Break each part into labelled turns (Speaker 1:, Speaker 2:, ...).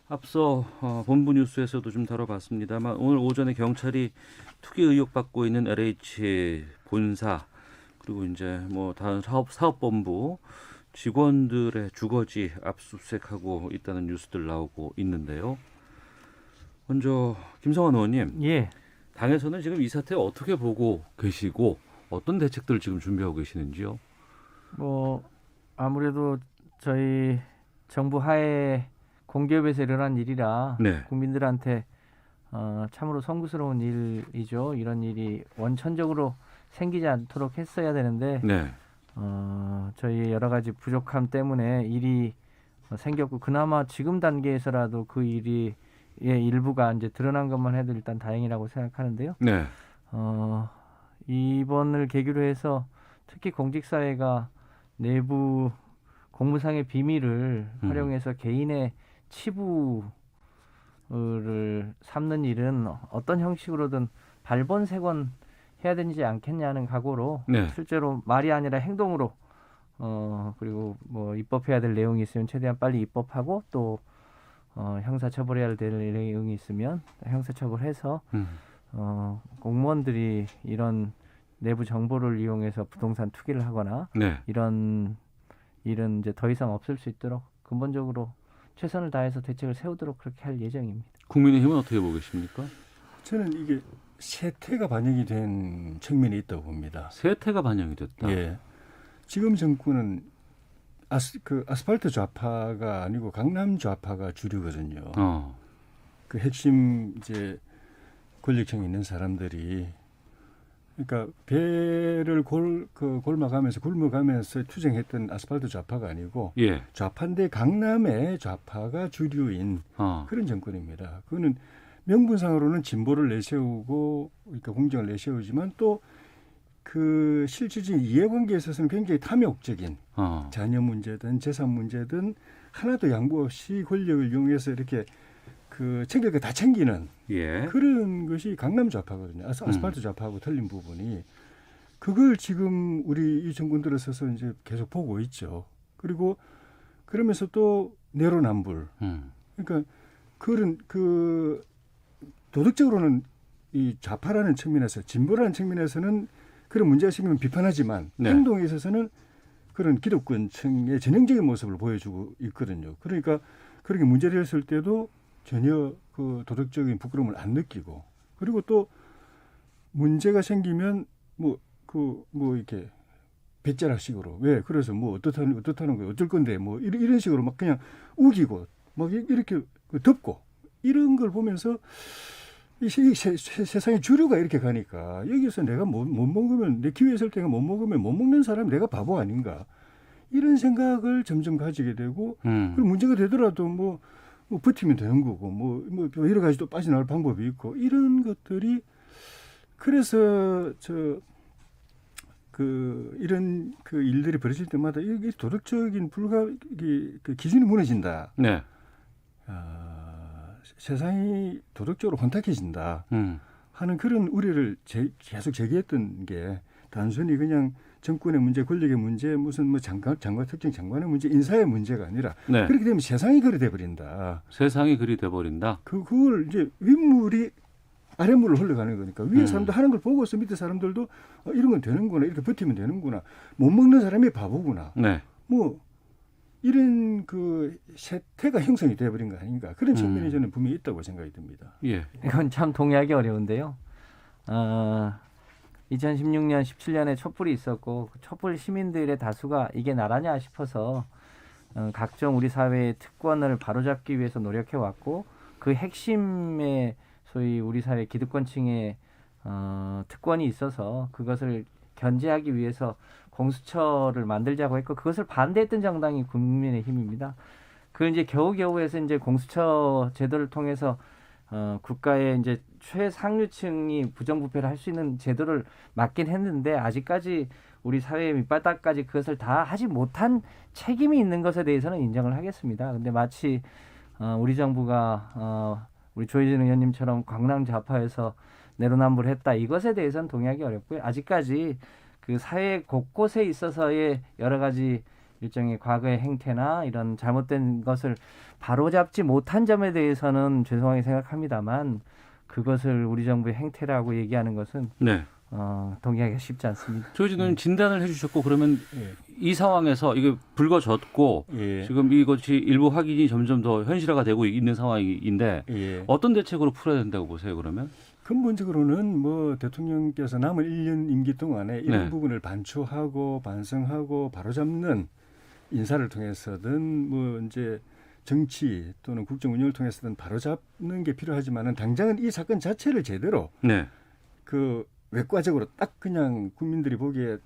Speaker 1: 앞서 본부 뉴스에서도 좀 다뤄봤습니다만 오늘 오전에 경찰이 투기 의혹 받고 있는 LH 본사 그리고 이제 뭐 다른 사업본부 직원들의 주거지 압수수색하고 있다는 뉴스들 나오고 있는데요. 먼저 김성환 의원님,
Speaker 2: 예.
Speaker 1: 당에서는 지금 이 사태 어떻게 보고 계시고 어떤 대책들을 지금 준비하고 계시는지요?
Speaker 2: 뭐 아무래도 저희 정부 하에 공기업에서 일어난 일이라
Speaker 1: 네.
Speaker 2: 국민들한테 참으로 송구스러운 일이죠. 이런 일이 원천적으로 생기지 않도록 했어야 되는데
Speaker 1: 네.
Speaker 2: 저희 여러 가지 부족함 때문에 일이 생겼고 그나마 지금 단계에서라도 그 일이 일부가 이제 드러난 것만 해도 일단 다행이라고 생각하는데요.
Speaker 1: 네.
Speaker 2: 이번을 계기로 해서 특히 공직사회가 내부 공무상의 비밀을 활용해서 개인의 치부를 삼는 일은 어떤 형식으로든 발본색원 해야 되지 않겠냐는 각오로
Speaker 1: 네.
Speaker 2: 실제로 말이 아니라 행동으로 그리고 뭐 입법해야 될 내용이 있으면 최대한 빨리 입법하고 또 형사처벌해야 될 내용이 있으면 형사처벌해서 공무원들이 이런 내부 정보를 이용해서 부동산 투기를 하거나
Speaker 1: 네.
Speaker 2: 이런 일은 이제 더 이상 없을 수 있도록 근본적으로 최선을 다해서 대책을 세우도록 그렇게 할 예정입니다.
Speaker 1: 국민의힘은 어떻게 보고 계십니까?
Speaker 3: 저는 이게 세태가 반영이 된 측면이 있다고 봅니다.
Speaker 1: 세태가 반영이 됐다.
Speaker 3: 예. 지금 정권은 아스팔트 좌파가 아니고 강남 좌파가 주류거든요. 그 핵심 이제 권력층에 있는 사람들이 그러니까 배를 굶어가면서 투쟁했던 아스팔트 좌파가 아니고
Speaker 1: 예.
Speaker 3: 좌파인데 강남의 좌파가 주류인 그런 정권입니다. 그거는 명분상으로는 진보를 내세우고 그러니까 공정을 내세우지만 또 그 실질적인 이해관계에 있어서는 굉장히 탐욕적인 자녀 문제든 재산 문제든 하나도 양보 없이 권력을 이용해서 이렇게 그 챙길 거 다 챙기는
Speaker 1: 예.
Speaker 3: 그런 것이 강남 좌파거든요. 아스팔트 좌파하고 틀린 부분이 그걸 지금 우리 이 정권 들어서서 이제 계속 보고 있죠. 그리고 그러면서 또 내로남불. 그러니까 그런 그 도덕적으로는 이 좌파라는 측면에서 진보라는 측면에서는 그런 문제가 생기면 비판하지만
Speaker 1: 네.
Speaker 3: 행동에 있어서는 그런 기득권층의 전형적인 모습을 보여주고 있거든요. 그러니까 그렇게 문제를 했을 때도 전혀 그 도덕적인 부끄러움을 안 느끼고 그리고 또 문제가 생기면 뭐 이렇게 뱃자락식으로 왜 그래서 뭐 어떻다는 거 어쩔 건데 뭐 이런 식으로 막 그냥 우기고 막 이렇게 덮고 이런 걸 보면서 이 세상의 주류가 이렇게 가니까 여기서 내가 못 먹으면 내 기회 있을 때가 못 먹으면 못 먹는 사람 내가 바보 아닌가 이런 생각을 점점 가지게 되고 그리고 문제가 되더라도 뭐 버티면 되는 거고 뭐 여러 가지 또 빠져나갈 방법이 있고 이런 것들이 그래서 이런 그 일들이 벌어질 때마다 이게 도덕적인 그 기준이 무너진다.
Speaker 1: 네.
Speaker 3: 세상이 도덕적으로 혼탁해진다 하는 그런 우려를 계속 제기했던 게 단순히 그냥 정권의 문제, 권력의 문제, 무슨 뭐 장관 특정 장관의 문제, 인사의 문제가 아니라
Speaker 1: 네.
Speaker 3: 그렇게 되면 세상이 그리 돼버린다.
Speaker 1: 세상이 그리 돼버린다.
Speaker 3: 그걸 이제 윗물이 아랫물로 흘러가는 거니까 위에 사람들 하는 걸 보고서 밑에 사람들도 이런 건 되는구나, 이렇게 버티면 되는구나, 못 먹는 사람이 바보구나.
Speaker 1: 네.
Speaker 3: 뭐 이런 그 세태가 형성이 돼버린 거 아닌가 그런 측면이 저는 분명히 있다고 생각이 듭니다.
Speaker 1: 예.
Speaker 2: 이건 참 동의하기 어려운데요. 2016년, 17년에 촛불이 있었고 촛불 시민들의 다수가 이게 나라냐 싶어서 각종 우리 사회의 특권을 바로잡기 위해서 노력해왔고 그 핵심에 소위 우리 사회 기득권층의 특권이 있어서 그것을 견제하기 위해서 공수처를 만들자고 했고 그것을 반대했던 정당이 국민의힘입니다. 그 이제 겨우겨우해서 이제 공수처 제도를 통해서 국가의 이제 최상류층이 부정부패를 할 수 있는 제도를 막긴 했는데 아직까지 우리 사회의 밑바닥까지 그것을 다 하지 못한 책임이 있는 것에 대해서는 인정을 하겠습니다. 근데 마치 우리 정부가 우리 조혜진 의원님처럼 강남 좌파에서 내로남불했다 이것에 대해서는 동의하기 어렵고요. 아직까지 그 사회 곳곳에 있어서의 여러 가지 일종의 과거의 행태나 이런 잘못된 것을 바로잡지 못한 점에 대해서는 죄송하게 생각합니다만 그것을 우리 정부의 행태라고 얘기하는 것은
Speaker 1: 네.
Speaker 2: 동의하기가 쉽지 않습니다.
Speaker 1: 조혜진 의원 진단을 해주셨고 그러면
Speaker 3: 예.
Speaker 1: 이 상황에서 이게 불거졌고
Speaker 3: 예.
Speaker 1: 지금 이것이 일부 확인이 점점 더 현실화가 되고 있는 상황인데
Speaker 3: 예.
Speaker 1: 어떤 대책으로 풀어야 된다고 보세요 그러면?
Speaker 3: 근본적으로는 뭐 대통령께서 남은 1년 임기 동안에 이런
Speaker 1: 네.
Speaker 3: 부분을 반추하고 반성하고 바로잡는 인사를 통해서든 뭐 이제 정치 또는 국정 운영을 통해서든 바로잡는 게 필요하지만은 당장은 이 사건 자체를 제대로
Speaker 1: 네.
Speaker 3: 그 외과적으로 딱 그냥 국민들이 보기에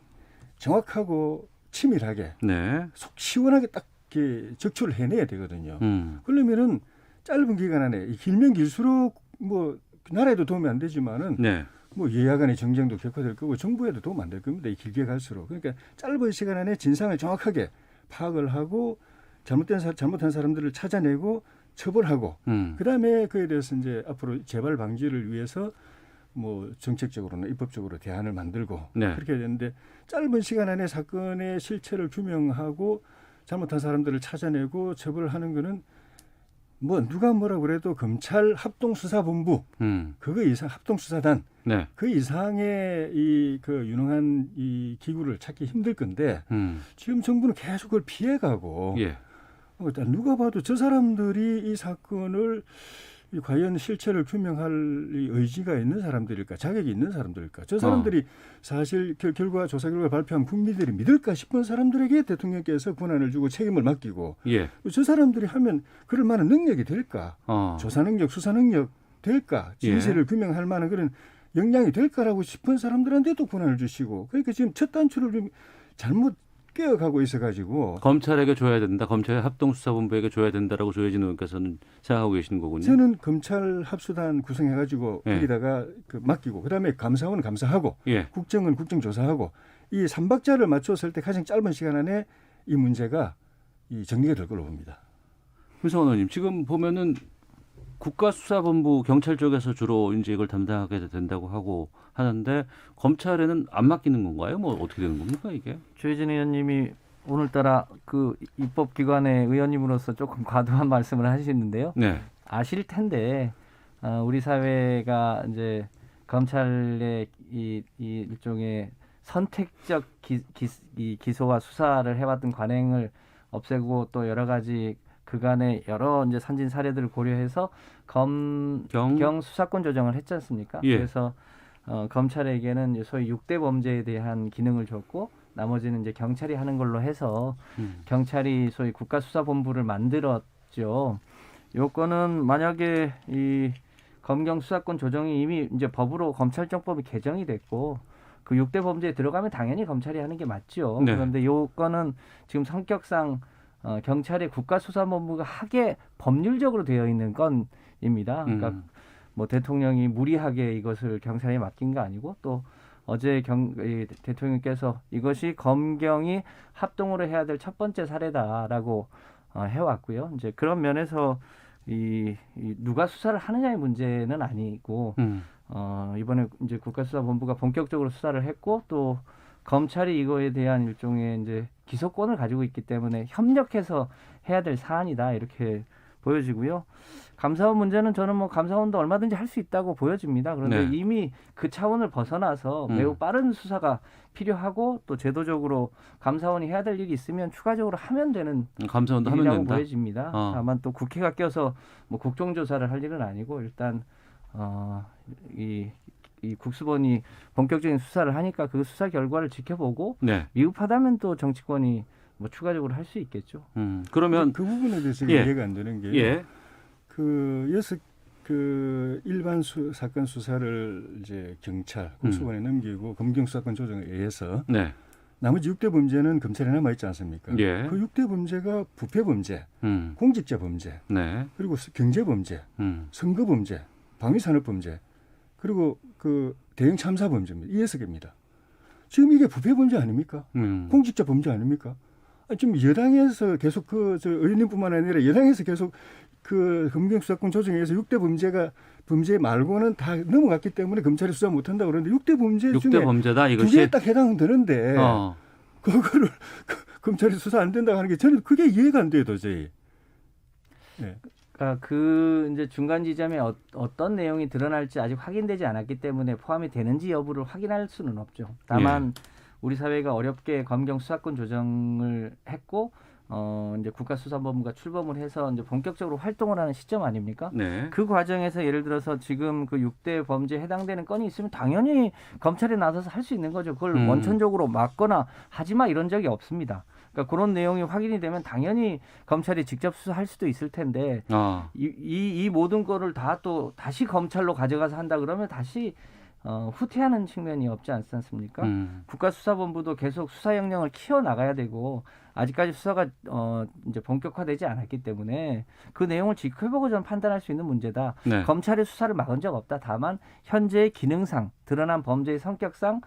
Speaker 3: 정확하고 치밀하게
Speaker 1: 네.
Speaker 3: 속 시원하게 딱 이렇게 적초를 해내야 되거든요. 그러면은 짧은 기간 안에 길면 길수록 뭐 나라에도 도움이 안 되지만은
Speaker 1: 네.
Speaker 3: 뭐 여야 간의 정쟁도 격화될 거고 정부에도 도움 안 될 겁니다. 이 길게 갈수록. 그러니까 짧은 시간 안에 진상을 정확하게 파악을 하고 잘못한 사람들을 찾아내고 처벌하고 그다음에 그에 대해서 이제 앞으로 재발 방지를 위해서 뭐 정책적으로나 입법적으로 대안을 만들고
Speaker 1: 네.
Speaker 3: 그렇게 해야 되는데 짧은 시간 안에 사건의 실체를 규명하고 잘못한 사람들을 찾아내고 처벌하는 거는 뭐 누가 뭐라 그래도 검찰 합동수사본부 그거 이상 합동수사단
Speaker 1: 네.
Speaker 3: 그 이상의 이 그 유능한 이 기구를 찾기 힘들 건데 지금 정부는 계속 그걸 피해가고
Speaker 1: 예.
Speaker 3: 누가 봐도 저 사람들이 이 사건을 과연 실체를 규명할 이 의지가 있는 사람들일까 자격이 있는 사람들일까 저 사람들이 사실 조사 결과 발표한 국민들이 믿을까 싶은 사람들에게 대통령께서 권한을 주고 책임을 맡기고
Speaker 1: 예.
Speaker 3: 저 사람들이 하면 그럴 만한 능력이 될까 조사 능력 수사 능력 될까 진실을 규명할 만한 그런 역량이 될까라고 싶은 사람들한테도 권한을 주시고 그러니까 지금 첫 단추를 좀 잘못 깨어가고 있어가지고
Speaker 1: 검찰에게 줘야 된다. 검찰 합동수사본부에게 줘야 된다라고 조혜진 의원께서는 생각하고 계시는 거군요.
Speaker 3: 저는 검찰 합수단 구성해가지고
Speaker 1: 예.
Speaker 3: 거기다가 그 맡기고 그다음에 감사원은 감사하고
Speaker 1: 예.
Speaker 3: 국정은 국정조사하고 이 3박자를 맞췄을 때 가장 짧은 시간 안에 이 문제가 이 정리가 될 걸로 봅니다.
Speaker 1: 김성원 의원님 지금 보면은 국가수사본부 경찰 쪽에서 주로 이제 이걸 담당하게 된다고 하고 하는데 검찰에는 안 맡기는 건가요? 뭐 어떻게 되는 겁니까 이게?
Speaker 2: 조혜진 의원님이 오늘따라 그 입법기관의 의원님으로서 조금 과도한 말씀을 하시는데요.
Speaker 1: 네.
Speaker 2: 아실 텐데 우리 사회가 이제 검찰의 이 일종의 선택적 기소와 수사를 해왔던 관행을 없애고 또 여러 가지 그간의 여러 이제 선진 사례들을 고려해서 검경 수사권 조정을 했지 않습니까?
Speaker 1: 예.
Speaker 2: 그래서 검찰에게는 소위 6대 범죄에 대한 기능을 줬고 나머지는 이제 경찰이 하는 걸로 해서 경찰이 소위 국가수사본부를 만들었죠. 요거는 만약에 이 검경 수사권 조정이 이미 이제 법으로 검찰정법이 개정이 됐고 그 6대 범죄에 들어가면 당연히 검찰이 하는 게 맞죠.
Speaker 1: 네.
Speaker 2: 그런데 요거는 지금 성격상 경찰의 국가수사본부가 하게 법률적으로 되어 있는 건입니다. 그러니까 뭐 대통령이 무리하게 이것을 경찰에 맡긴 거 아니고 또 어제 대통령께서 이것이 검경이 합동으로 해야 될 첫 번째 사례다라고 해왔고요. 이제 그런 면에서 이 누가 수사를 하느냐의 문제는 아니고 이번에 이제 국가수사본부가 본격적으로 수사를 했고 또 검찰이 이거에 대한 일종의 이제 기소권을 가지고 있기 때문에 협력해서 해야 될 사안이다 이렇게 보여지고요. 감사원 문제는 저는 뭐 감사원도 얼마든지 할 수 있다고 보여집니다. 그런데
Speaker 1: 네.
Speaker 2: 이미 그 차원을 벗어나서 매우 빠른 수사가 필요하고 또 제도적으로 감사원이 해야 될 일이 있으면 추가적으로 하면 되는
Speaker 1: 감사원도 하면
Speaker 2: 일이라고
Speaker 1: 된다.
Speaker 2: 보여집니다. 다만 또 국회가 껴서 뭐 국정조사를 할 일은 아니고 일단 이 국수본이 본격적인 수사를 하니까 그 수사 결과를 지켜보고
Speaker 1: 네.
Speaker 2: 미흡하다면 또 정치권이 뭐 추가적으로 할 수 있겠죠.
Speaker 1: 그러면
Speaker 3: 그 부분에 대해서
Speaker 1: 예.
Speaker 3: 이해가 안 되는 게요.
Speaker 1: 예.
Speaker 3: 그 일반 사건 수사를 이제 경찰 국수본에 넘기고 검경 수사권 조정에 의해서
Speaker 1: 네.
Speaker 3: 나머지 6대 범죄는 검찰에 남아 있지 않습니까?
Speaker 1: 예.
Speaker 3: 그 6대 범죄가 부패 범죄, 공직자 범죄,
Speaker 1: 네.
Speaker 3: 그리고 경제 범죄, 선거 범죄, 방위산업 범죄, 그리고 그 대형 참사 범죄입니다. 이 6개입니다. 지금 이게 부패 범죄 아닙니까?
Speaker 1: 음.
Speaker 3: 공직자 범죄 아닙니까? 지금 여당에서 계속 저 의원님뿐만 아니라 여당에서 계속 그 검경수사권 조정에서 6대 범죄 말고는 다 넘어갔기 때문에 검찰이 수사 못한다고 그러는데 6대 범죄
Speaker 1: 6대
Speaker 3: 중에
Speaker 1: 범죄다
Speaker 3: 두
Speaker 1: 이것이.
Speaker 3: 개에 딱 해당되는데 그거를 검찰이 수사 안 된다고 하는 게 저는 그게 이해가 안 돼요 도저히. 네.
Speaker 2: 그러니까 그 이제 중간 지점에 어떤 내용이 드러날지 아직 확인되지 않았기 때문에 포함이 되는지 여부를 확인할 수는 없죠. 다만 우리 사회가 어렵게 검경 수사권 조정을 했고 이제 국가수사본부가 출범을 해서 이제 본격적으로 활동을 하는 시점 아닙니까?
Speaker 1: 네.
Speaker 2: 그 과정에서 예를 들어서 지금 그 6대 범죄에 해당되는 건이 있으면 당연히 검찰에 나서서 할 수 있는 거죠. 그걸 원천적으로 막거나 하지 마 이런 적이 없습니다. 그러니까 그런 내용이 확인이 되면 당연히 검찰이 직접 수사할 수도 있을 텐데 이 모든 거를 다 또 다시 검찰로 가져가서 한다 그러면 다시 후퇴하는 측면이 없지 않습니까? 국가수사본부도 계속 수사 역량을 키워 나가야 되고 아직까지 수사가 이제 본격화되지 않았기 때문에 그 내용을 지켜보고 저는 판단할 수 있는 문제다.
Speaker 1: 네.
Speaker 2: 검찰의 수사를 막은 적 없다. 다만 현재의 기능상 드러난 범죄의 성격상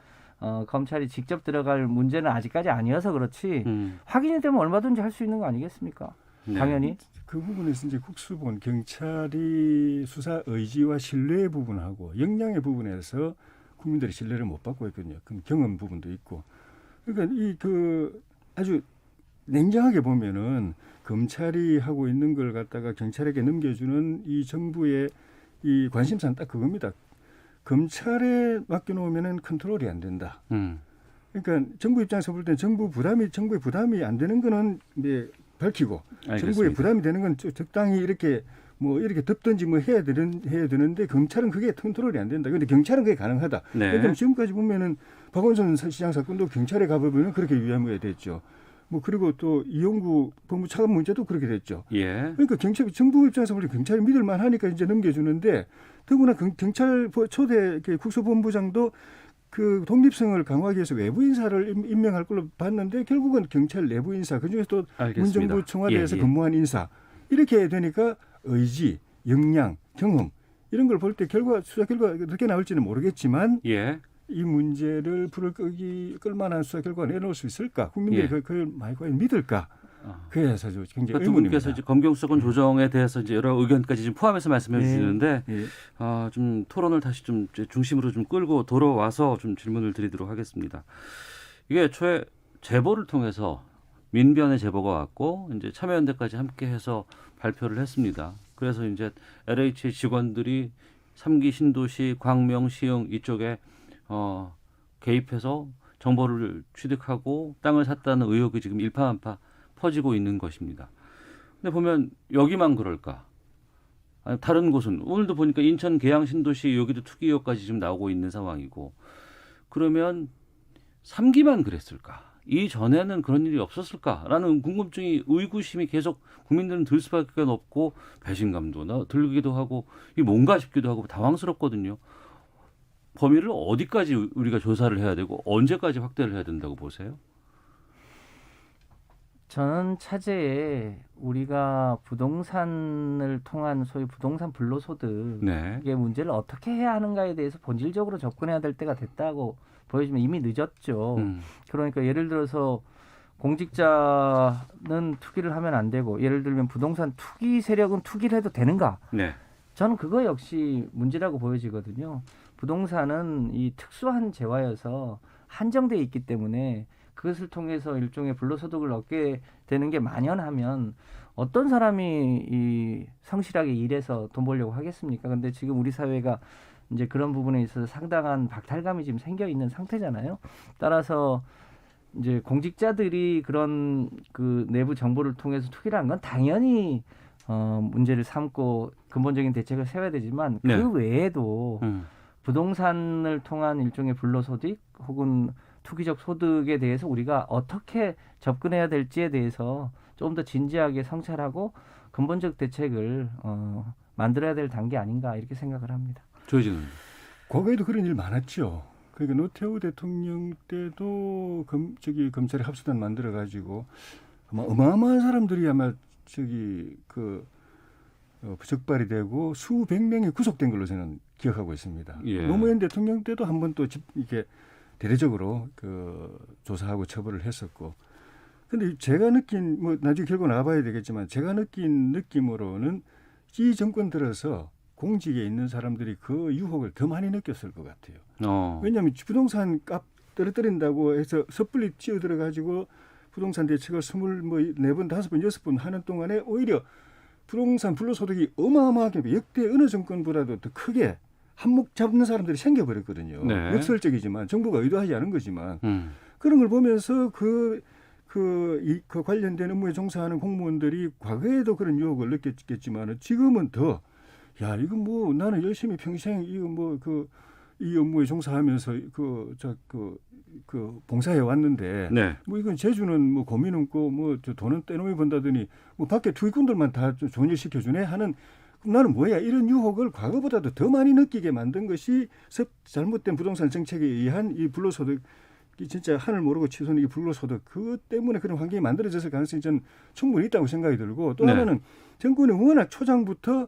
Speaker 2: 검찰이 직접 들어갈 문제는 아직까지 아니어서 그렇지 확인이 되면 얼마든지 할 수 있는 거 아니겠습니까?
Speaker 1: 네.
Speaker 2: 당연히.
Speaker 3: 그 부분에서 이제 국수본 경찰이 수사 의지와 신뢰 부분하고 역량의 부분에서 국민들의 신뢰를 못 받고 있거든요. 그럼 경험 부분도 있고. 그러니까 이 그 아주 냉정하게 보면은 검찰이 하고 있는 걸 갖다가 경찰에게 넘겨주는 이 정부의 이 관심사는 딱 그겁니다. 검찰에 맡겨놓으면은 컨트롤이 안 된다. 그러니까 정부 입장에서 볼 때는 정부의 부담이 안 되는 거는 이제 밝히고
Speaker 1: 알겠습니다.
Speaker 3: 정부의 부담이 되는 건 적당히 이렇게 뭐 이렇게 덮든지 뭐 해야 되는데 검찰은 그게 컨트롤이 안 된다. 그런데 경찰은 그게 가능하다.
Speaker 1: 네.
Speaker 3: 그러니까 지금까지 보면은 박원순 시장 사건도 경찰에 가보면 그렇게 위험하게 됐죠. 뭐 그리고 또 이용구 법무 차관 문제도 그렇게 됐죠.
Speaker 1: 예.
Speaker 3: 그러니까 정부 입장에서 볼 때 경찰이 믿을만 하니까 이제 넘겨주는데 더구나 경찰 초대 국수본부장도 그 독립성을 강화하기 위해서 외부 인사를 임명할 걸로 봤는데 결국은 경찰 내부 인사 그중에서 또 문정부 청와대에서 근무한 인사 이렇게 되니까 의지, 역량, 경험 이런 걸 볼 때 수사 결과 어떻게 나올지는 모르겠지만 이 문제를 불을 끌 만한 수사 결과가 내놓을 수 있을까? 국민들이 그걸 과연 믿을까? 그게 사실 굉장히
Speaker 1: 그러니까 두
Speaker 3: 의문입니다.
Speaker 1: 분께서 이제 검경수사권 조정에 대해서 이제 여러 의견까지 좀 포함해서 말씀해 주시는데 좀 토론을 다시 좀 중심으로 좀 끌고 돌아와서 좀 질문을 드리도록 하겠습니다. 이게 초에 제보를 통해서 민변의 제보가 왔고 이제 참여연대까지 함께해서 발표를 했습니다. 그래서 이제 LH 직원들이 3기 신도시, 광명, 시흥 이쪽에 개입해서 정보를 취득하고 땅을 샀다는 의혹이 지금 일파만파 퍼지고 있는 것입니다. 근데 보면 여기만 그럴까? 아니, 다른 곳은 오늘도 보니까 인천 계양 신도시 여기도 투기 의혹까지 지금 나오고 있는 상황이고 그러면 3기만 그랬을까? 이전에는 그런 일이 없었을까라는 궁금증이 의구심이 계속 국민들은 들 수밖에 없고 배신감도 들기도 하고 이게 뭔가 싶기도 하고 당황스럽거든요. 범위를 어디까지 우리가 조사를 해야 되고 언제까지 확대를 해야 된다고 보세요?
Speaker 2: 저는 차제에 우리가 부동산을 통한 소위 부동산 불로소득의 문제를 어떻게 해야 하는가에 대해서 본질적으로 접근해야 될 때가 됐다고 보여지면 이미 늦었죠. 그러니까 예를 들어서 공직자는 투기를 하면 안 되고 예를 들면 부동산 투기 세력은 투기를 해도 되는가? 저는 그거 역시 문제라고 보여지거든요. 부동산은 이 특수한 재화여서 한정돼 있기 때문에 그것을 통해서 일종의 불로소득을 얻게 되는 게 만연하면 어떤 사람이 이 성실하게 일해서 돈 벌려고 하겠습니까? 근데 지금 우리 사회가 이제 그런 부분에 있어서 상당한 박탈감이 지금 생겨 있는 상태잖아요. 따라서 이제 공직자들이 그런 그 내부 정보를 통해서 투기를 한 건 당연히 문제를 삼고 근본적인 대책을 세워야 되지만 그 외에도 부동산을 통한 일종의 불로소득 혹은 투기적 소득에 대해서 우리가 어떻게 접근해야 될지에 대해서 좀 더 진지하게 성찰하고 근본적 대책을 만들어야 될 단계 아닌가 이렇게 생각을 합니다.
Speaker 1: 조희진
Speaker 3: 과거에도 그런 일 많았죠. 그러니까 노태우 대통령 때도 검찰이 합수단 만들어 가지고 아마 어마어마한 사람들이 아마 적발이 되고 수백 명이 구속된 걸로 저는 기억하고 있습니다. 노무현 대통령 때도 한 번 또 이렇게 대대적으로 그 조사하고 처벌을 했었고. 근데 제가 느낀 뭐 나중에 결과 나와봐야 되겠지만 제가 느낀 느낌으로는 이 정권 들어서 공직에 있는 사람들이 그 유혹을 더 많이 느꼈을 것 같아요. 왜냐하면 부동산 값 떨어뜨린다고 해서 섣불리 뛰어들어 가지고 부동산 대책을 24번, 5번, 6번 하는 동안에 오히려 부동산 불로소득이 어마어마하게 역대 어느 정권보다도 더 크게 한몫 잡는 사람들이 생겨버렸거든요.
Speaker 1: 네.
Speaker 3: 역설적이지만 정부가 의도하지 않은 거지만 그런 걸 보면서 그 관련된 업무에 종사하는 공무원들이 과거에도 그런 유혹을 느꼈겠지만 지금은 더 야, 이거 뭐 나는 열심히 평생 이거 뭐 이 업무에 종사하면서 봉사해 왔는데
Speaker 1: 네.
Speaker 3: 뭐 이건 제주는 뭐 고민 없고 뭐 저 돈은 떼놓이 번다더니 뭐 밖에 투기꾼들만 다 좋은 일 시켜주네 하는 나는 뭐야 이런 유혹을 과거보다도 더 많이 느끼게 만든 것이 잘못된 부동산 정책에 의한 이 불로소득 이 진짜 하늘 모르고 치솟는 이 불로소득 그 때문에 그런 환경이 만들어졌을 가능성이 저는 충분히 있다고 생각이 들고 또
Speaker 1: 네.
Speaker 3: 하나는 정권이 워낙 초장부터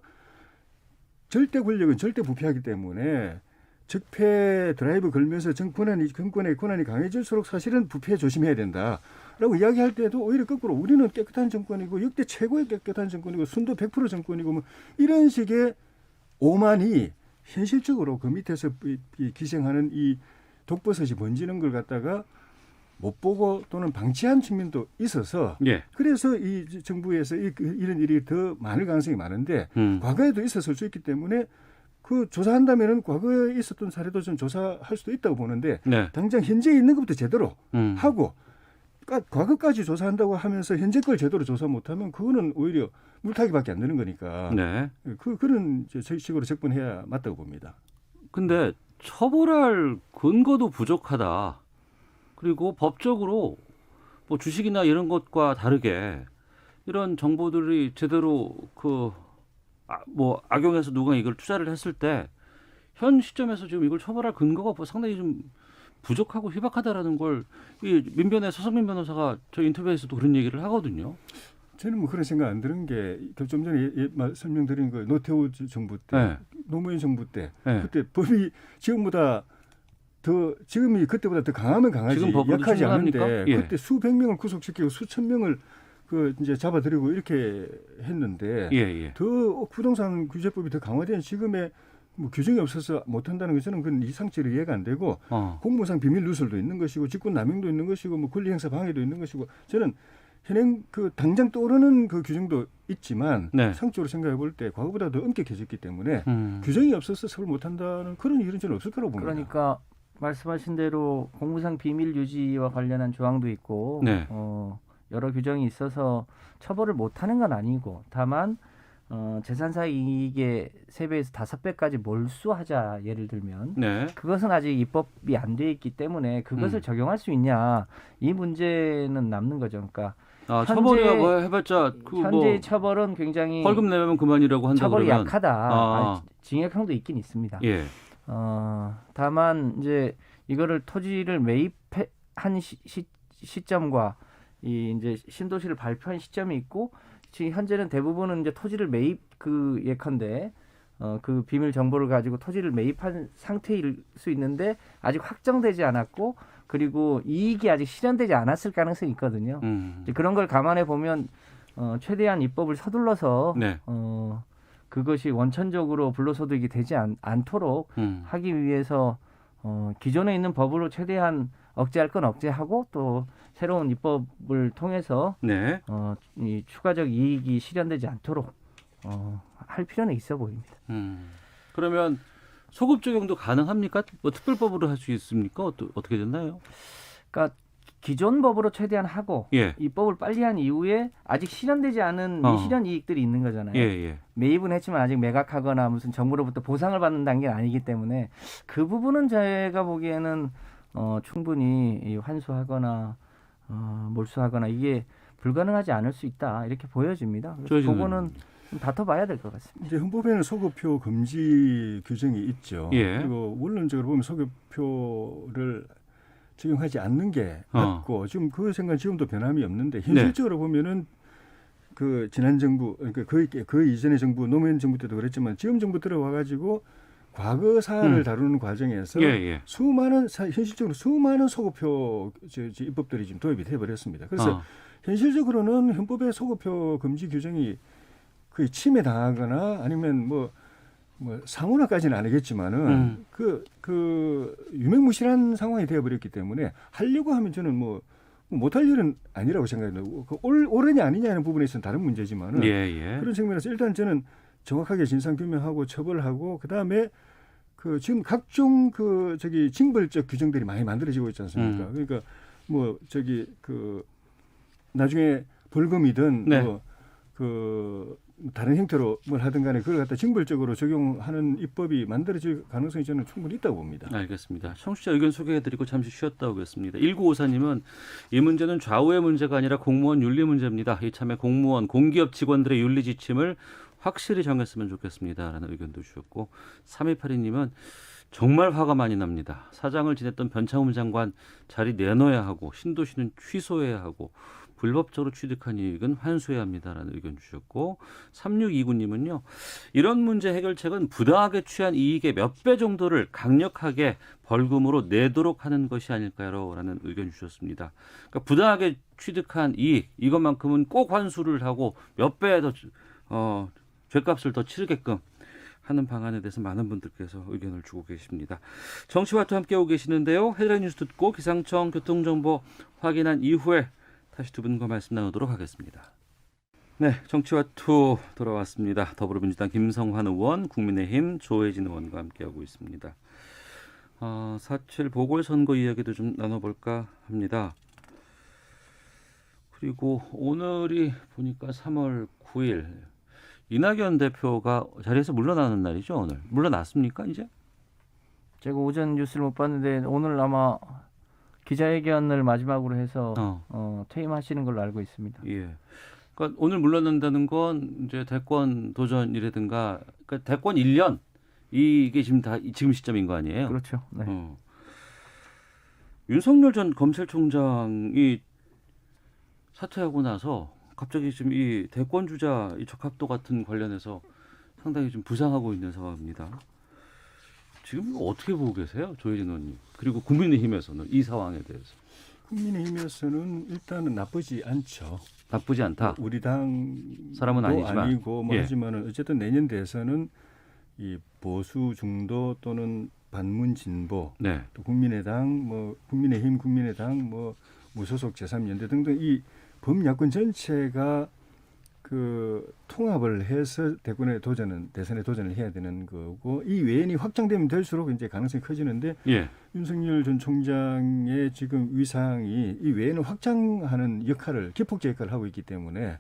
Speaker 3: 절대 권력은 절대 부패하기 때문에 적폐 드라이브 걸면서 정권의 권한이 강해질수록 사실은 부패 조심해야 된다라고 이야기할 때도 오히려 거꾸로 우리는 깨끗한 정권이고 역대 최고의 깨끗한 정권이고 순도 100% 정권이고 뭐 이런 식의 오만이 현실적으로 그 밑에서 기생하는 이 독버섯이 번지는 걸 갖다가 못 보고 또는 방치한 측면도 있어서
Speaker 1: 예.
Speaker 3: 그래서 이 정부에서 이런 일이 더 많을 가능성이 많은데 과거에도 있었을 수 있기 때문에 그 조사한다면은 과거에 있었던 사례도 좀 조사할 수도 있다고 보는데
Speaker 1: 네.
Speaker 3: 당장 현재 있는 것부터 제대로 하고 과거까지 조사한다고 하면서 현재 걸 제대로 조사 못하면 그거는 오히려 물타기밖에 안 되는 거니까
Speaker 1: 네.
Speaker 3: 그런 식으로 접근해야 맞다고 봅니다.
Speaker 1: 근데 처벌할 근거도 부족하다. 그리고 법적으로 뭐 주식이나 이런 것과 다르게 이런 정보들이 제대로 뭐 악용해서 누가 이걸 투자를 했을 때 현 시점에서 지금 이걸 처벌할 근거가 상당히 좀 부족하고 희박하다라는 걸 이 민변의 서성민 변호사가 저희 인터뷰에서도 그런 얘기를 하거든요.
Speaker 3: 저는 뭐 그런 생각 안 드는 게 좀 전에 설명드린 거 노태우 정부 때,
Speaker 1: 네.
Speaker 3: 노무현 정부 때
Speaker 1: 네.
Speaker 3: 그때 법이 지금이 그때보다 더 강하면 강하지
Speaker 1: 지금 법으로
Speaker 3: 약하지
Speaker 1: 충분합니까?
Speaker 3: 않은데
Speaker 1: 예.
Speaker 3: 그때 수백 명을 구속시키고 수천 명을 이제 잡아들이고 이렇게 했는데
Speaker 1: 예.
Speaker 3: 더 부동산 규제법이 더 강화된 지금의 뭐 규정이 없어서 못한다는 것은 그건 이상치로 이해가 안 되고 공무상 비밀 누설도 있는 것이고 직권 남용도 있는 것이고 뭐 권리행사 방해도 있는 것이고 저는 현행 당장 떠오르는 그 규정도 있지만
Speaker 1: 네.
Speaker 3: 상적으로 생각해 볼 때 과거보다 더 엄격해졌기 때문에 규정이 없어서 처벌 못한다는 그런 일은 저는 없을 거라고 봅니다.
Speaker 2: 그러니까 말씀하신 대로 공무상 비밀 유지와 관련한 조항도 있고
Speaker 1: 네.
Speaker 2: 여러 규정이 있어서 처벌을 못하는 건 아니고 다만 재산사 이익의 3배에서 5배까지 몰수하자 예를 들면
Speaker 1: 네.
Speaker 2: 그것은 아직 입법이 안 돼 있기 때문에 그것을 적용할 수 있냐 이 문제는 남는 거죠. 그러니까
Speaker 1: 처벌이라고 해봤자
Speaker 2: 현재의
Speaker 1: 뭐
Speaker 2: 처벌은 굉장히
Speaker 1: 벌금 내면 그만이라고 한다
Speaker 2: 처벌이
Speaker 1: 그러면
Speaker 2: 약하다. 징역형도 있긴 있습니다.
Speaker 1: 예.
Speaker 2: 다만 이제 이거를 토지를 매입한 시점과 이 이제 신도시를 발표한 시점이 있고 지금 현재는 대부분은 이제 토지를 매입 예컨대 그 비밀 정보를 가지고 토지를 매입한 상태일 수 있는데 아직 확정되지 않았고 그리고 이익이 아직 실현되지 않았을 가능성이 있거든요. 이제 그런 걸 감안해 보면 최대한 입법을 서둘러서
Speaker 1: 네.
Speaker 2: 그것이 원천적으로 불로소득이 되지 않도록 하기 위해서 기존에 있는 법으로 최대한 억제할 건 억제하고 또 새로운 입법을 통해서
Speaker 1: 네.
Speaker 2: 이 추가적 이익이 실현되지 않도록 할 필요는 있어 보입니다.
Speaker 1: 그러면 소급 적용도 가능합니까? 뭐 특별법으로 할 수 있습니까? 어떻게 됐나요?
Speaker 2: 그러니까 기존 법으로 최대한 하고
Speaker 1: 예.
Speaker 2: 입법을 빨리 한 이후에 아직 실현되지 않은 미실현 이익들이 있는 거잖아요.
Speaker 1: 예.
Speaker 2: 매입은 했지만 아직 매각하거나 무슨 정부로부터 보상을 받는 단계는 아니기 때문에 그 부분은 제가 보기에는 충분히 환수하거나 몰수하거나 이게 불가능하지 않을 수 있다 이렇게 보여집니다. 그래서 그거는 좀 다퉈봐야 될 것 같습니다.
Speaker 3: 이제 헌법에는 소급표 금지 규정이 있죠.
Speaker 1: 예.
Speaker 3: 그리고 원론적으로 보면 소급표를 적용하지 않는 게 맞고 지금 그 생각은 지금도 변함이 없는데 현실적으로 보면은 그 지난 정부 그러니까 그 이전의 정부 노무현 정부 때도 그랬지만 지금 정부 들어와 가지고 과거사를 다루는 과정에서
Speaker 1: 예, 예.
Speaker 3: 현실적으로 수많은 소급표 입법들이 지금 도입이 돼버렸습니다. 그래서 현실적으로는 헌법의 소급표 금지 규정이 거의 침해당하거나 아니면 뭐 사문화까지는 아니겠지만은 그 유명무실한 상황이 되어버렸기 때문에 하려고 하면 저는 뭐 못할 일은 아니라고 생각합니다. 옳으냐 아니냐는 부분에서는 다른 문제지만은 그런 측면에서 일단 저는 정확하게 진상 규명하고 처벌하고 그 다음에 그 지금 각종 징벌적 규정들이 많이 만들어지고 있지 않습니까? 그러니까 나중에 벌금이든
Speaker 1: 네.
Speaker 3: 다른 형태로 뭘 하든 간에 그걸 갖다 징벌적으로 적용하는 입법이 만들어질 가능성이 저는 충분히 있다고 봅니다.
Speaker 1: 알겠습니다. 청취자 의견 소개해드리고 잠시 쉬었다 오겠습니다. 1954님은 이 문제는 좌우의 문제가 아니라 공무원 윤리 문제입니다. 이참에 공무원, 공기업 직원들의 윤리 지침을 확실히 정했으면 좋겠습니다. 라는 의견도 주셨고 3282님은 정말 화가 많이 납니다. 사장을 지냈던 변창흠 장관 자리 내놔야 하고 신도시는 취소해야 하고 불법적으로 취득한 이익은 환수해야 합니다라는 의견 주셨고 3629님은요. 이런 문제 해결책은 부당하게 취한 이익의 몇 배 정도를 강력하게 벌금으로 내도록 하는 것이 아닐까요? 라는 의견 주셨습니다. 그러니까 부당하게 취득한 이익 이것만큼은 꼭 환수를 하고 몇 배 더 죄값을 더 치르게끔 하는 방안에 대해서 많은 분들께서 의견을 주고 계십니다. 정치와투 함께하고 계시는데요. 헤드라인 뉴스 듣고 기상청 교통정보 확인한 이후에 다시 두 분과 말씀 나누도록 하겠습니다. 네, 정치와투 돌아왔습니다. 더불어민주당 김성환 의원, 국민의힘 조혜진 의원과 함께하고 있습니다. 4.7 보궐선거 이야기도 좀 나눠볼까 합니다. 그리고 오늘이 보니까 3월 9일 이낙연 대표가 자리에서 물러나는 날이죠. 오늘 물러났습니까 이제?
Speaker 2: 제가 오전 뉴스를 못 봤는데 오늘 아마 기자회견을 마지막으로 해서 퇴임하시는 걸로 알고 있습니다.
Speaker 1: 예. 그러니까 오늘 물러난다는 건 이제 대권 도전이라든가 그러니까 대권 1년 이게 지금 시점인 거 아니에요?
Speaker 2: 그렇죠. 네.
Speaker 1: 윤석열 전 검찰총장이 사퇴하고 나서 갑자기 지금 이 대권 주자 이 적합도 같은 관련해서 상당히 좀 부상하고 있는 상황입니다. 지금 이거 어떻게 보고 계세요, 조혜진 의원님? 그리고 국민의힘에서는 이 상황에 대해서.
Speaker 3: 국민의힘에서는 일단은 나쁘지 않죠.
Speaker 1: 나쁘지 않다.
Speaker 3: 우리 당
Speaker 1: 사람은 아니지만.
Speaker 3: 아니고
Speaker 1: 예.
Speaker 3: 하지만은 어쨌든 내년 대선은 이 보수 중도 또는 반문 진보,
Speaker 1: 네.
Speaker 3: 또 국민의당, 국민의힘, 국민의당, 무소속 제3연대 등등 이 범야권 전체가 그 통합을 해서 대선에 도전을 해야 되는 거고 이 외연이 확장되면 될수록 이제 가능성이 커지는데
Speaker 1: 예.
Speaker 3: 윤석열 전 총장의 지금 위상이 이 외연을 확장하는 기폭제 역할을 하고 있기 때문에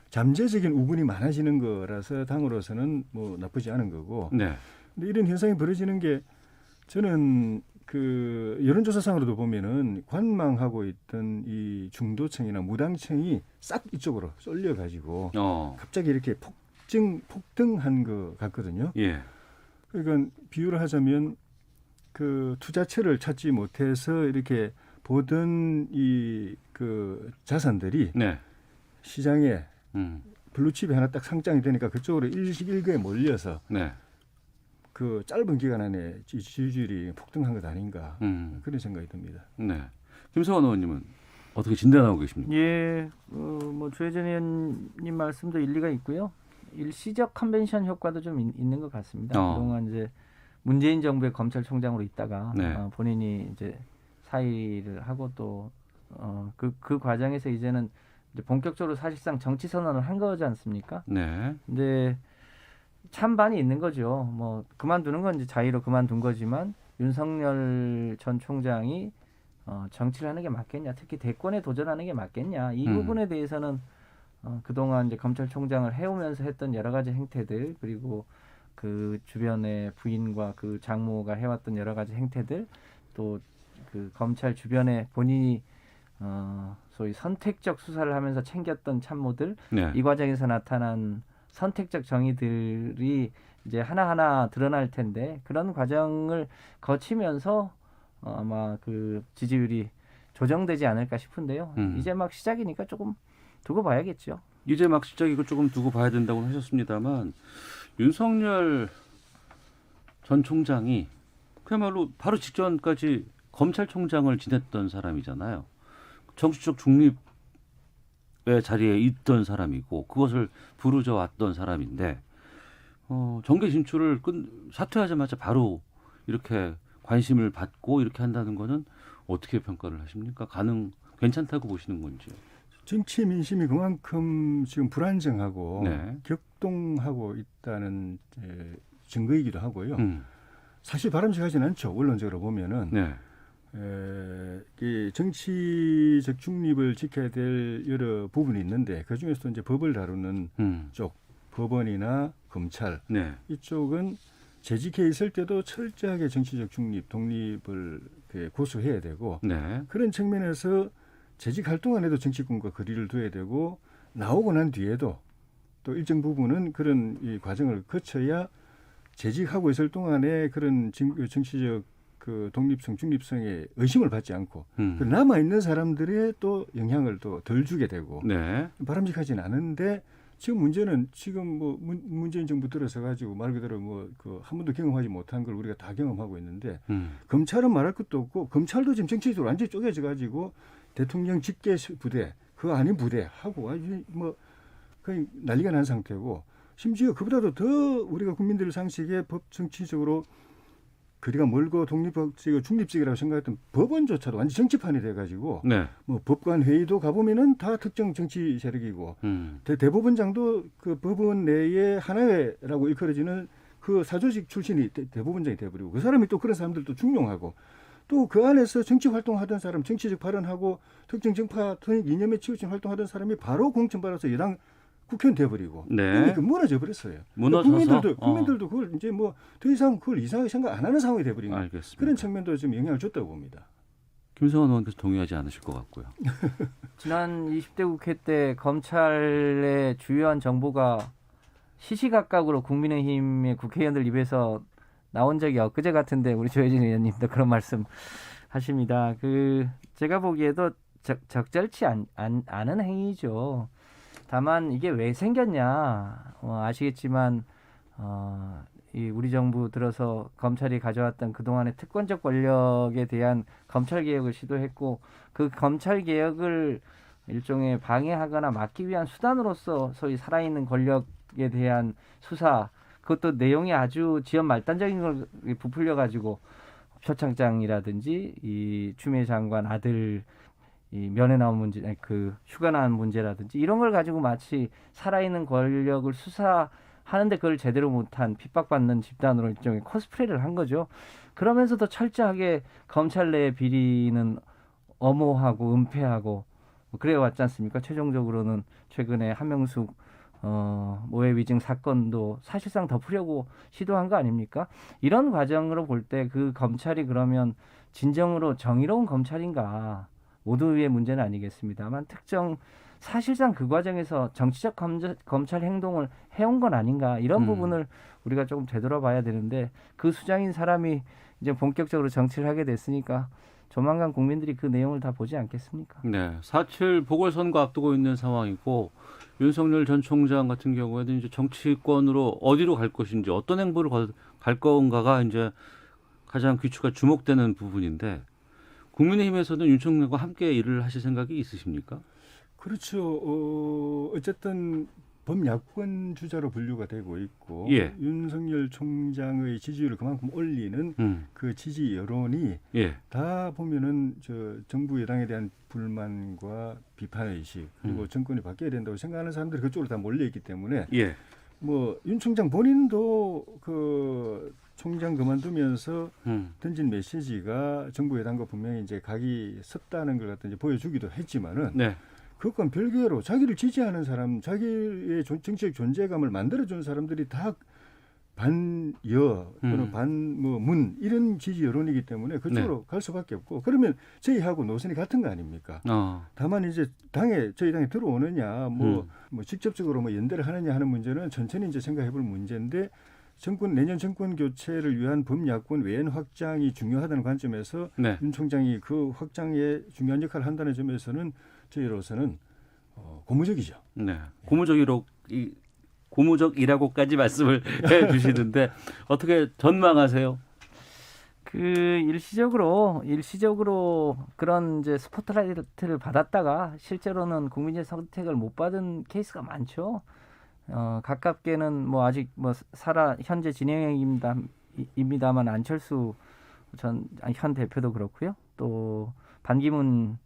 Speaker 3: 잠재적인 우군이 많아지는 거라서 당으로서는 나쁘지 않은 거고.
Speaker 1: 네.
Speaker 3: 근데 이런 현상이 벌어지는 게 저는 그 여론조사상으로도 보면은 관망하고 있던 이 중도층이나 무당층이 싹 이쪽으로 쏠려가지고 갑자기 이렇게 폭등한 것 같거든요.
Speaker 1: 예.
Speaker 3: 그러니까 비유를 하자면 그 투자처를 찾지 못해서 이렇게 보던 이 그 자산들이
Speaker 1: 네.
Speaker 3: 시장에 블루칩이 하나 딱 상장이 되니까 그쪽으로 일시일거에 몰려서
Speaker 1: 네.
Speaker 3: 그 짧은 기간 안에 지지율이 폭등한 것 아닌가 그런 생각이 듭니다.
Speaker 1: 네. 김성환 의원님은 어떻게 진단하고 계십니까?
Speaker 2: 예, 조혜진 의원님 말씀도 일리가 있고요. 일시적 컨벤션 효과도 좀 있는 것 같습니다. 그동안 이제 문재인 정부의 검찰총장으로 있다가
Speaker 1: 네.
Speaker 2: 본인이 이제 사의를 하고 또 그 과정에서 이제는 이제 본격적으로 사실상 정치 선언을 한 거지 않습니까?
Speaker 1: 네.
Speaker 2: 근데 찬반이 있는 거죠. 그만두는 건 이제 자의로 그만둔 거지만 윤석열 전 총장이 정치를 하는 게 맞겠냐, 특히 대권에 도전하는 게 맞겠냐, 이 부분에 대해서는 그동안 이제 검찰총장을 해오면서 했던 여러 가지 행태들, 그리고 그 주변의 부인과 그 장모가 해왔던 여러 가지 행태들, 또 그 검찰 주변에 본인이 소위 선택적 수사를 하면서 챙겼던 참모들,
Speaker 1: 네.
Speaker 2: 이 과정에서 나타난 선택적 정의들이 이제 하나하나 드러날 텐데 그런 과정을 거치면서 아마 그 지지율이 조정되지 않을까 싶은데요. 이제 막 시작이니까 조금 두고 봐야겠죠.
Speaker 1: 이제 막 시작이고 조금 두고 봐야 된다고 하셨습니다만 윤석열 전 총장이 그야말로 바로 직전까지 검찰총장을 지냈던 사람이잖아요. 정치적 중립의 자리에 있던 사람이고 그것을 부르져 왔던 사람인데 정계 진출을 사퇴하자마자 바로 이렇게 관심을 받고 이렇게 한다는 거는 어떻게 평가를 하십니까? 괜찮다고 보시는 건지.
Speaker 3: 정치 민심이 그만큼 지금 불안정하고
Speaker 1: 네.
Speaker 3: 격동하고 있다는 증거이기도 하고요. 사실 바람직하지는 않죠. 원론적으로 보면은
Speaker 1: 네.
Speaker 3: 이 정치적 중립을 지켜야 될 여러 부분이 있는데 그 중에서도 이제 법을 다루는 쪽, 법원이나 검찰
Speaker 1: 네.
Speaker 3: 이쪽은 재직해 있을 때도 철저하게 정치적 중립, 독립을 고수해야 되고
Speaker 1: 네.
Speaker 3: 그런 측면에서 재직 활동 안에도 정치권과 거리를 둬야 되고 나오고 난 뒤에도 또 일정 부분은 그런 이 과정을 거쳐야 재직하고 있을 동안에 그런 정치적 그 독립성, 중립성에 의심을 받지 않고 남아 있는 사람들의 또 영향을 또 덜 주게 되고
Speaker 1: 네.
Speaker 3: 바람직하지는 않은데 지금 문제는 지금 뭐 문재인 정부 들어서 가지고 말 그대로 뭐 그 한 번도 경험하지 못한 걸 우리가 다 경험하고 있는데 검찰은 말할 것도 없고 검찰도 지금 정치적으로 완전히 쪼개져 가지고 대통령 직계 부대, 그 아닌 부대 하고 아주 뭐 거의 난리가 난 상태고 심지어 그보다도 더 우리가 국민들 상식에 법 정치적으로 거리가 멀고 독립적이고 중립적이라고 생각했던 법원조차도 완전 정치판이 돼가지고
Speaker 1: 네.
Speaker 3: 뭐 법관 회의도 가보면은 다 특정 정치 세력이고 대법원장도 그 법원 내에 하나회라고 일컬어지는 그 사조직 출신이 대법원장이 돼버리고 그 사람이 또 그런 사람들도 중용하고 또 그 안에서 정치 활동하던 사람, 정치적 발언하고 특정 정파 이념에 치우친 활동하던 사람이 바로 공천받아서 여당 국회의원 돼버리고
Speaker 1: 네.
Speaker 3: 그러니까 무너져 버렸어요.
Speaker 1: 무너져서
Speaker 3: 국민들도 그걸 이제 뭐 더 이상 그걸 이상하게 생각 안 하는 상황이 돼버린 거예요.
Speaker 1: 알겠습니다.
Speaker 3: 그런 측면도 좀 영향을 줬다고 봅니다.
Speaker 1: 김성환 의원께서 동의하지 않으실 것 같고요.
Speaker 2: 지난 20대 국회 때 검찰의 주요한 정보가 시시각각으로 국민의힘의 국회의원들 입에서 나온 적이 엊그제 같은데 우리 조혜진 의원님도 그런 말씀 하십니다. 제가 보기에도 적절치 않은 행위죠. 다만 이게 왜 생겼냐 아시겠지만 이 우리 정부 들어서 검찰이 가져왔던 그동안의 특권적 권력에 대한 검찰 개혁을 시도했고 그 검찰 개혁을 일종의 방해하거나 막기 위한 수단으로서 소위 살아있는 권력에 대한 수사 그것도 내용이 아주 지연 말단적인 걸 부풀려 가지고 표창장이라든지 이 추미애 장관 아들 이 면회 나온 문제, 그 휴가 나온 문제라든지 이런 걸 가지고 마치 살아있는 권력을 수사하는데 그걸 제대로 못한 핍박받는 집단으로 일종의 코스프레를 한 거죠. 그러면서도 철저하게 검찰 내의 비리는 엄호하고 은폐하고 그래 왔지 않습니까? 최종적으로는 최근에 한명숙 모해 위증 사건도 사실상 덮으려고 시도한 거 아닙니까? 이런 과정으로 볼 때 그 검찰이 그러면 진정으로 정의로운 검찰인가? 모두의 문제는 아니겠습니다만 사실상 그 과정에서 정치적 검찰 행동을 해온 건 아닌가 이런 부분을 우리가 조금 되돌아봐야 되는데 그 수장인 사람이 이제 본격적으로 정치를 하게 됐으니까 조만간 국민들이 그 내용을 다 보지 않겠습니까?
Speaker 1: 네, 4.7 보궐선거 앞두고 있는 상황이고 윤석열 전 총장 같은 경우에는 이제 정치권으로 어디로 갈 것인지 어떤 행보를 갈 건가가 이제 가장 귀추가 주목되는 부분인데 국민의힘에서는 윤 총장과 함께 일을 하실 생각이 있으십니까?
Speaker 3: 그렇죠. 어쨌든 범야권 주자로 분류가 되고 있고
Speaker 1: 예.
Speaker 3: 윤석열 총장의 지지율을 그만큼 올리는 그 지지 여론이
Speaker 1: 예.
Speaker 3: 다 보면은 정부 여당에 대한 불만과 비판 의식 그리고 정권이 바뀌어야 된다고 생각하는 사람들이 그쪽으로 다 몰려 있기 때문에
Speaker 1: 예.
Speaker 3: 뭐 윤 총장 본인도 그 총장 그만두면서 던진 메시지가 정부 여당과 분명히 이제 각이 섰다는 걸 갖다 이제 보여주기도 했지만은
Speaker 1: 네.
Speaker 3: 그건 별개로 자기를 지지하는 사람, 자기의 정치적 존재감을 만들어주는 사람들이 다 반여 또는 반문 이런 지지 여론이기 때문에 그쪽으로 갈 수밖에 없고 그러면 저희하고 노선이 같은 거 아닙니까? 다만 이제 저희 당에 들어오느냐 뭐 직접적으로 뭐 연대를 하느냐 하는 문제는 천천히 이제 생각해볼 문제인데 내년 정권 교체를 위한 범야권 외연 확장이 중요하다는 관점에서
Speaker 1: 네.
Speaker 3: 윤 총장이 그 확장에 중요한 역할을 한다는 점에서는 저희로서는 고무적이죠.
Speaker 1: 네. 고무적으로 고무적이라고까지 말씀을 해주시는데 어떻게 전망하세요?
Speaker 2: 그 일시적으로 그런 이제 스포트라이트를 받았다가 실제로는 국민의 선택을 못 받은 케이스가 많죠. 가깝게는 뭐 아직 뭐 현재 진행형입니다만 안철수 현 대표도 그렇고요. 또 반기문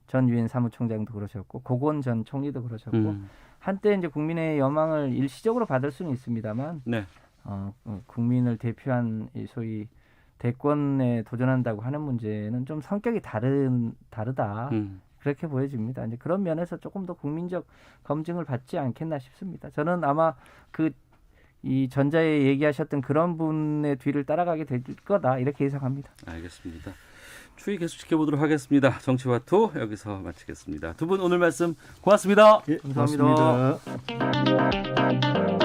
Speaker 2: 전 유엔 사무총장도 그러셨고 고건 전 총리도 그러셨고 한때 이제 국민의 여망을 일시적으로 받을 수는 있습니다만
Speaker 1: 네.
Speaker 2: 국민을 대표한 이 소위 대권에 도전한다고 하는 문제는 좀 성격이 다르다. 그렇게 보여집니다. 이제 그런 면에서 조금 더 국민적 검증을 받지 않겠나 싶습니다. 저는 아마 이 전자에 얘기하셨던 그런 분의 뒤를 따라가게 될 거다 이렇게 예상합니다.
Speaker 1: 알겠습니다. 추이 계속 지켜보도록 하겠습니다. 정치와투 여기서 마치겠습니다. 두 분 오늘 말씀 고맙습니다.
Speaker 3: 예,
Speaker 2: 감사합니다.
Speaker 3: 고맙습니다.